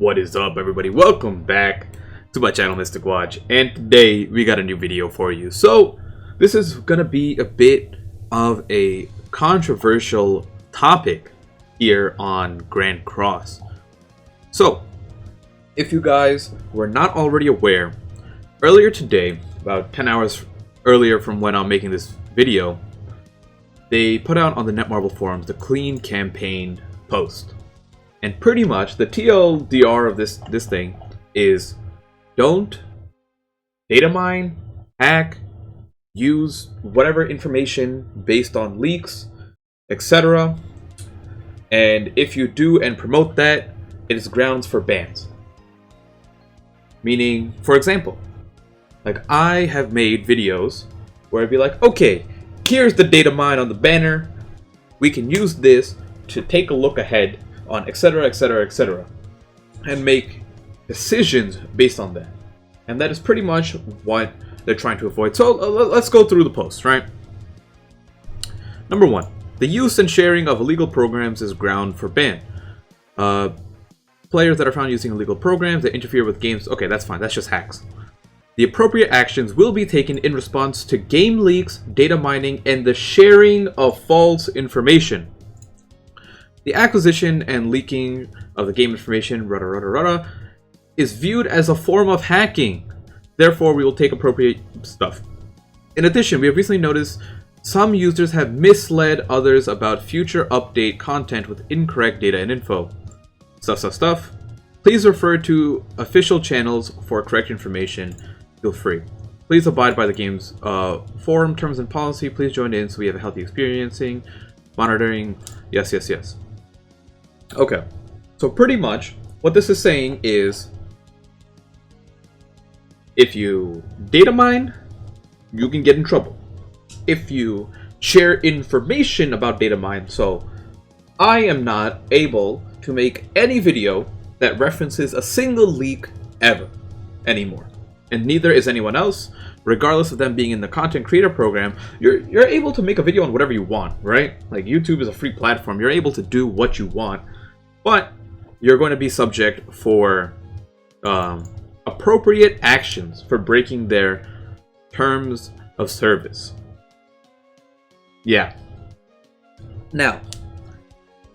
What is up, everybody? Welcome back to my channel, Mystic Watch, and today we got a new video for you. So this is gonna be a bit of a controversial topic here on Grand Cross. So if you guys were not already aware, earlier today, about 10 hours earlier from when I'm making this video, they put out on the Netmarble forums the clean campaign post. And pretty much the TLDR of this thing is don't data mine, hack, use whatever information based on leaks, etc. And if you do and promote that, it is grounds for bans. Meaning, for example, like I have made videos where I'd be like, okay, here's the data mine on the banner. We can use this to take a look ahead on etc, etc, etc, and make decisions based on that. And that is pretty much what they're trying to avoid. So let's go through the post, right? Number 1, the use and sharing of illegal programs is ground for ban. Players that are found using illegal programs that interfere with games, okay, that's fine, that's just hacks. The appropriate actions will be taken in response to game leaks, data mining, and the sharing of false information. The acquisition and leaking of the game information, is viewed as a form of hacking. Therefore, we will take appropriate stuff. In addition, we have recently noticed some users have misled others about future update content with incorrect data and info. Stuff. Please refer to official channels for correct information. Feel free. Please abide by the game's forum terms and policy. Please join in so we have a healthy experiencing, monitoring. Yes. Okay, so pretty much what this is saying is if you data mine, you can get in trouble. If you share information about data mine, so I am not able to make any video that references a single leak ever anymore, and neither is anyone else, regardless of them being in the content creator program. You're able to make a video on whatever you want, right? Like YouTube is a free platform. You're able to do what you want. But you're going to be subject for appropriate actions for breaking their terms of service. Yeah. Now,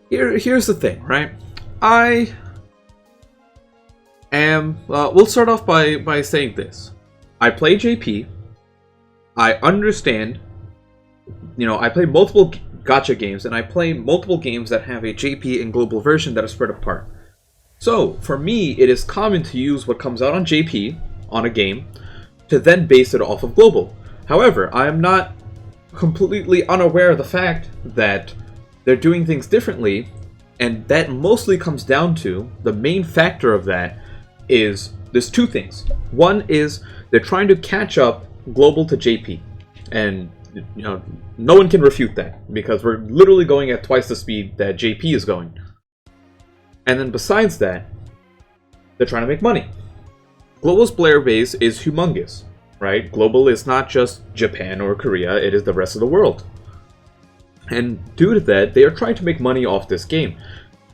here's the thing, right? I am... we'll start off by saying this. I play JP. I understand... You know, I play multiple gacha games, and I play multiple games that have a JP and global version that are spread apart. So, for me, it is common to use what comes out on JP, on a game, to then base it off of global. However, I am not completely unaware of the fact that they're doing things differently, and that mostly comes down to, the main factor of that is, there's two things. One is, they're trying to catch up global to JP, and you know, no one can refute that, because we're literally going at twice the speed that JP is going. And then besides that, they're trying to make money. Global's player base is humongous, right? Global is not just Japan or Korea, it is the rest of the world. And due to that, they are trying to make money off this game.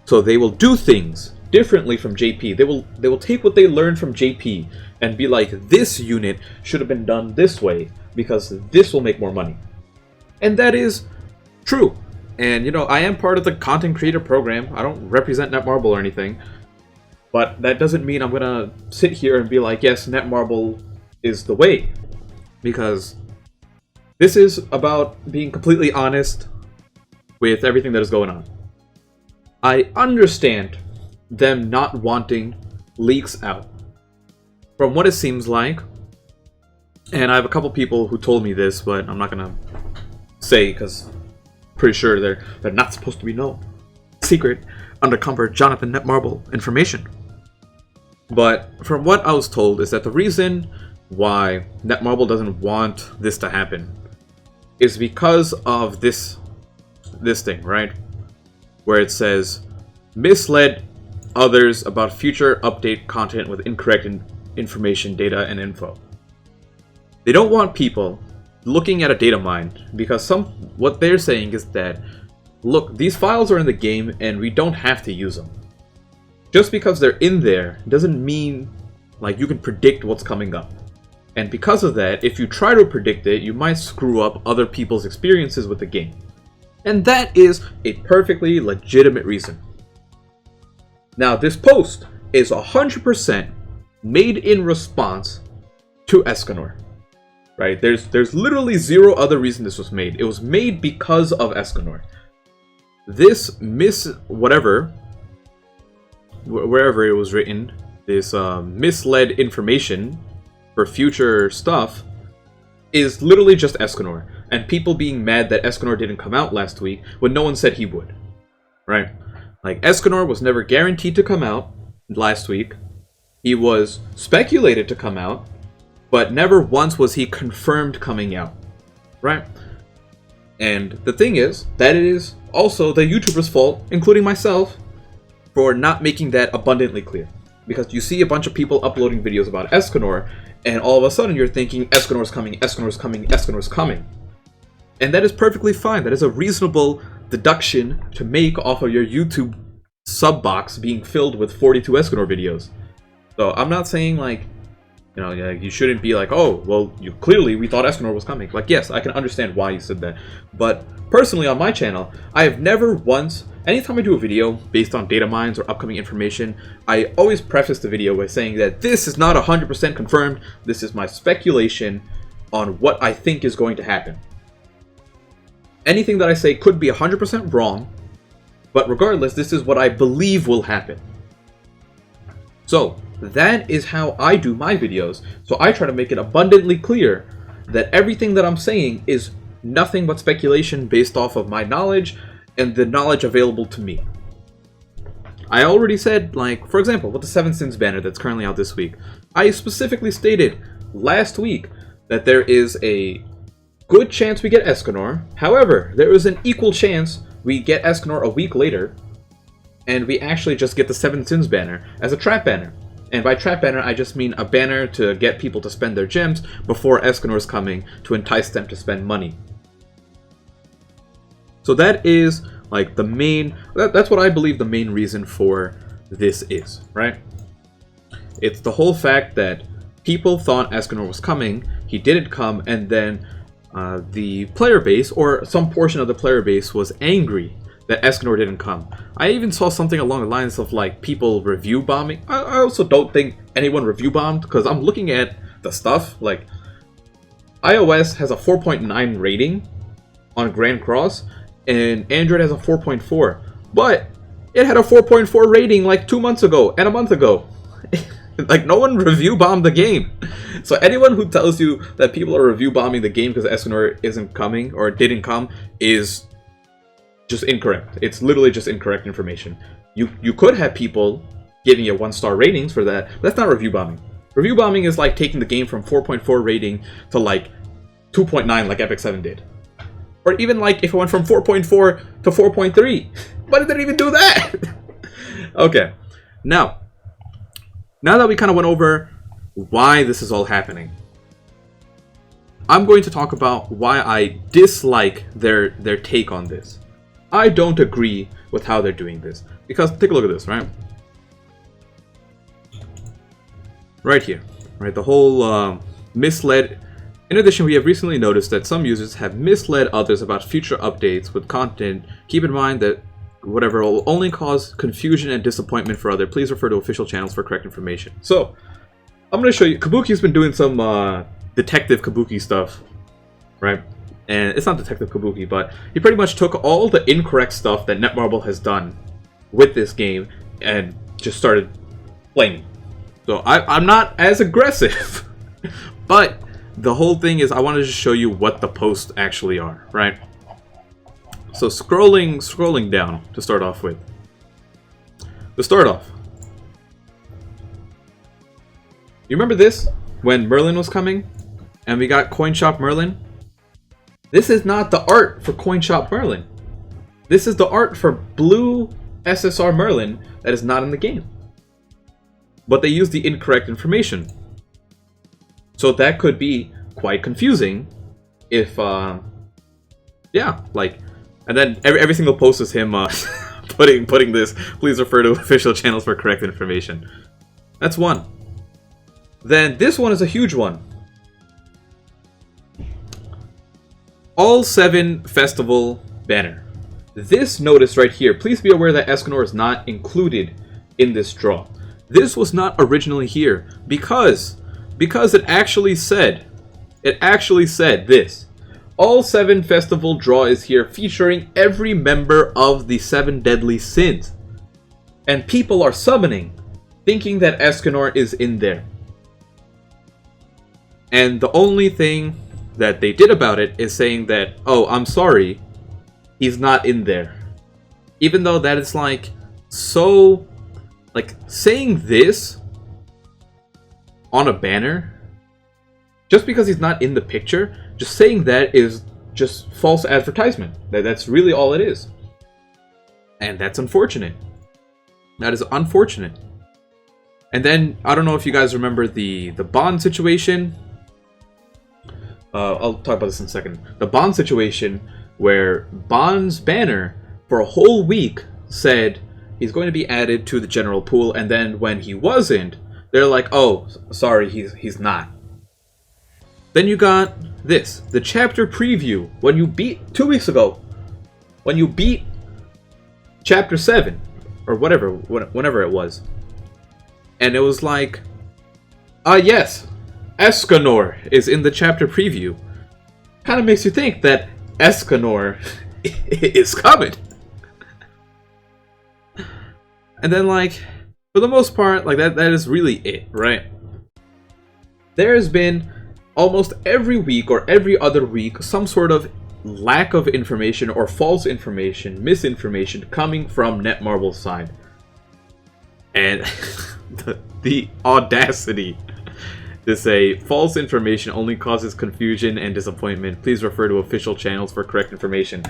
So they will do things differently from JP. They will take what they learned from JP and be like, this unit should have been done this way, because this will make more money. And that is true. And, you know, I am part of the content creator program. I don't represent Netmarble or anything. But that doesn't mean I'm going to sit here and be like, yes, Netmarble is the way. Because this is about being completely honest with everything that is going on. I understand them not wanting leaks out. From what it seems like, and I have a couple people who told me this, but I'm not gonna say because I'm pretty sure they're not supposed to be known. Secret, undercover Jonathan Netmarble information. But from what I was told is that the reason why Netmarble doesn't want this to happen is because of this thing, right? Where it says, misled others about future update content with incorrect information, data, and info. They don't want people looking at a data mine, because what they're saying is that, look, these files are in the game and we don't have to use them. just because they're in there doesn't mean like you can predict what's coming up. And because of that, if you try to predict it, you might screw up other people's experiences with the game. And that is a perfectly legitimate reason. Now, this post is 100% made in response to Escanor. Right? There's literally zero other reason this was made. It was made because of Escanor. This wherever it was written, this misled information for future stuff is literally just Escanor, and people being mad that Escanor didn't come out last week when no one said he would, right? Like, Escanor was never guaranteed to come out last week. He was speculated to come out, but never once was he confirmed coming out, right? And the thing is, that it is also the YouTuber's fault, including myself, for not making that abundantly clear. Because you see a bunch of people uploading videos about Escanor, and all of a sudden you're thinking, Escanor's coming, Escanor's coming, Escanor's coming. And that is perfectly fine. That is a reasonable deduction to make off of your YouTube sub box being filled with 42 Escanor videos. So I'm not saying like, you know, you shouldn't be like, oh, well, we thought Escanor was coming. Like, yes, I can understand why you said that. But personally on my channel, I have never once, anytime I do a video based on data mines or upcoming information, I always preface the video by saying that this is not 100% confirmed. This is my speculation on what I think is going to happen. Anything that I say could be 100% wrong, but regardless, this is what I believe will happen. So, that is how I do my videos. So I try to make it abundantly clear that everything that I'm saying is nothing but speculation based off of my knowledge and the knowledge available to me. I already said, like, for example, with the 7 Sins banner that's currently out this week, I specifically stated last week that there is a good chance we get Escanor. However, there is an equal chance we get Escanor a week later, and we actually just get the 7 Sins banner as a trap banner. And by trap banner, I just mean a banner to get people to spend their gems before Escanor's coming to entice them to spend money. So that is like the main, that's what I believe the main reason for this is, right? It's the whole fact that people thought Escanor was coming, he didn't come, and then the player base, or some portion of the player base, was angry that Escanor didn't come. I even saw something along the lines of like people review bombing. I also don't think anyone review bombed, because I'm looking at the stuff, like iOS has a 4.9 rating on Grand Cross, and Android has a 4.4. But it had a 4.4 rating like 2 months ago and a month ago. Like, no one review bombed the game. So anyone who tells you that people are review bombing the game because Escanor isn't coming or didn't come is just incorrect. It's literally just incorrect information. You could have people giving you 1-star ratings for that. That's not review bombing. Review bombing is like taking the game from 4.4 rating to like 2.9 like Epic 7 did. Or even like if it went from 4.4 to 4.3. But it didn't even do that. Okay. Now that we kind of went over why this is all happening, I'm going to talk about why I dislike their take on this. I don't agree with how they're doing this. Because, take a look at this, right? Right here. Right, the whole misled... In addition, we have recently noticed that some users have misled others about future updates with content. Keep in mind that whatever will only cause confusion and disappointment for others. Please refer to official channels for correct information. So, I'm going to show you... Kabuki's been doing some Detective Kabuki stuff, right? And it's not Detective Kabuki, but he pretty much took all the incorrect stuff that Netmarble has done with this game and just started playing. So I'm not as aggressive, but the whole thing is I wanted to show you what the posts actually are, right? So scrolling down to start off with. To start off, you remember this when Merlin was coming and we got Coin Shop Merlin? This is not the art for Coin Shop Merlin. This is the art for Blue SSR Merlin that is not in the game. But they use the incorrect information. So that could be quite confusing if, yeah, like, and then every single post is him putting this. Please refer to official channels for correct information. That's one. Then this one is a huge one. All 7 festival banner. This notice right here, please be aware that Escanor is not included in this draw. This was not originally here because it actually said this. All 7 festival draw is here featuring every member of the 7 deadly sins. And people are summoning, thinking that Escanor is in there. And the only thing that they did about it is saying that, oh, I'm sorry, he's not in there. Even though that is like, so, like, saying this on a banner, just because he's not in the picture, just saying that is just false advertisement. That's really all it is. And that's unfortunate. That is unfortunate. And then, I don't know if you guys remember the Bond situation. I'll talk about this in a second. The Bond situation where Bond's banner for a whole week said he's going to be added to the general pool, and then when he wasn't, they're like, oh, sorry, he's not. Then you got this, the chapter preview, when you beat, 2 weeks ago, when you beat chapter 7, or whatever, whenever it was. And it was like, yes, Escanor is in the chapter preview. Kind of makes you think that Escanor is coming. And then, like, for the most part, like, that is really it, right? There has been almost every week or every other week some sort of lack of information or false information, misinformation coming from Netmarble's side. And the audacity to say false information only causes confusion and disappointment. Please refer to official channels for correct information.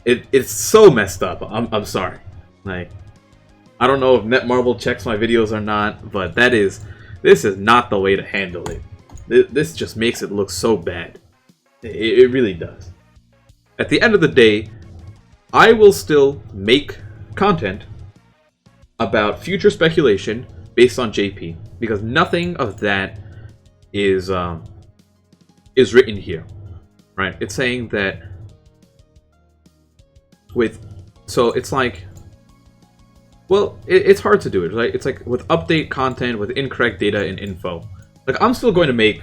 It's so messed up. I'm sorry. Like, I don't know if Netmarble checks my videos or not, but this is not the way to handle it. This just makes it look so bad. It really does. At the end of the day, I will still make content about future speculation based on JP, because nothing of that is written here, right? It's saying that so it's like, well, it's hard to do it, right? It's like with update content with incorrect data and info. Like, I'm still going to make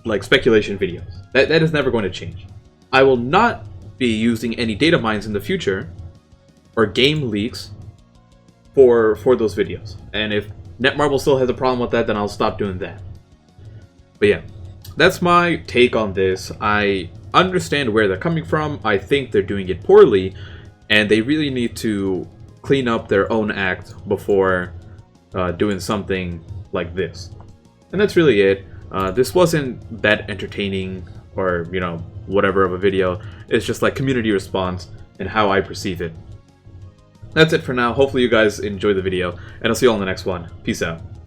like speculation videos. That is never going to change. I will not be using any data mines in the future or game leaks for those videos. And if Netmarble still has a problem with that, then I'll stop doing that. But yeah, that's my take on this. I understand where they're coming from. I think they're doing it poorly, and they really need to clean up their own act before doing something like this. And that's really it. This wasn't that entertaining or, you know, whatever of a video. It's just like community response and how I perceive it. That's it for now. Hopefully you guys enjoy the video, and I'll see you all in the next one. Peace out.